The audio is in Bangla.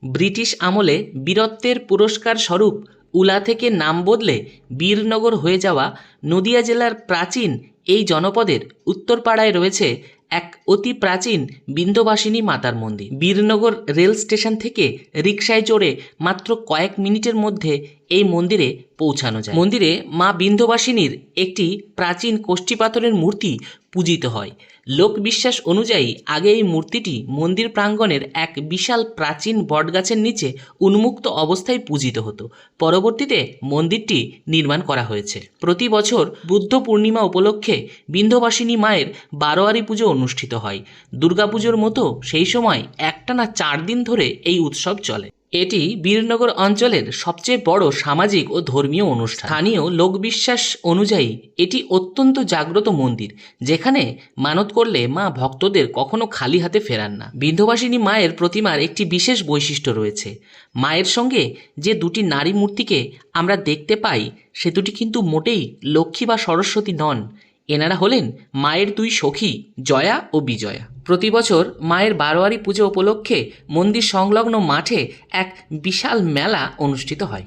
ব্রিটিশ আমলে বীরত্বের পুরস্কার স্বরূপ উলা থেকে নাম বদলে বীরনগর হয়ে যাওয়া নদিয়া জেলার প্রাচীন এই জনপদের উত্তরপাড়ায় রয়েছে এক অতি প্রাচীন বিন্ধ্যবাসিনী মাতার মন্দির। বীরনগর রেল স্টেশন থেকে রিকশায় চড়ে মাত্র কয়েক মিনিটের মধ্যে এই মন্দিরে পৌঁছানো যায়। মন্দিরে মা বিন্ধ্যবাসিনীর একটি প্রাচীন কষ্টি পাথরের মূর্তি পূজিত হয়। লোকবিশ্বাস অনুযায়ী আগে এই মূর্তিটি মন্দির প্রাঙ্গণের এক বিশাল প্রাচীন বটগাছের নিচে উন্মুক্ত অবস্থায় পূজিত হতো। পরবর্তীতে মন্দিরটি নির্মাণ করা হয়েছে। প্রতি বছর বুদ্ধ পূর্ণিমা উপলক্ষে বিন্ধ্যবাসিনী মায়ের বারোয়ারি পুজো অনুষ্ঠিত হয়। দুর্গাপুজোর মতো সেই সময় একটানা 4 দিন ধরে এই উৎসব চলে। এটি বীরনগর অঞ্চলের সবচেয়ে বড় সামাজিক ও ধর্মীয় অনুষ্ঠান। স্থানীয় লোকবিশ্বাস অনুযায়ী এটি অত্যন্ত জাগ্রত মন্দির, যেখানে মানত করলে মা ভক্তদের কখনো খালি হাতে ফেরান না। বিন্ধ্যবাসিনী মায়ের প্রতিমার একটি বিশেষ বৈশিষ্ট্য রয়েছে। মায়ের সঙ্গে যে দুটি নারী মূর্তিকে আমরা দেখতে পাই, সে দুটি কিন্তু মোটেই লক্ষ্মী বা সরস্বতী নন। এনারা হলেন মায়ের 2 সখী জয়া ও বিজয়া। প্রতি বছর মায়ের বারোয়ারি পুজো উপলক্ষে মন্দির সংলগ্ন মাঠে এক বিশাল মেলা অনুষ্ঠিত হয়।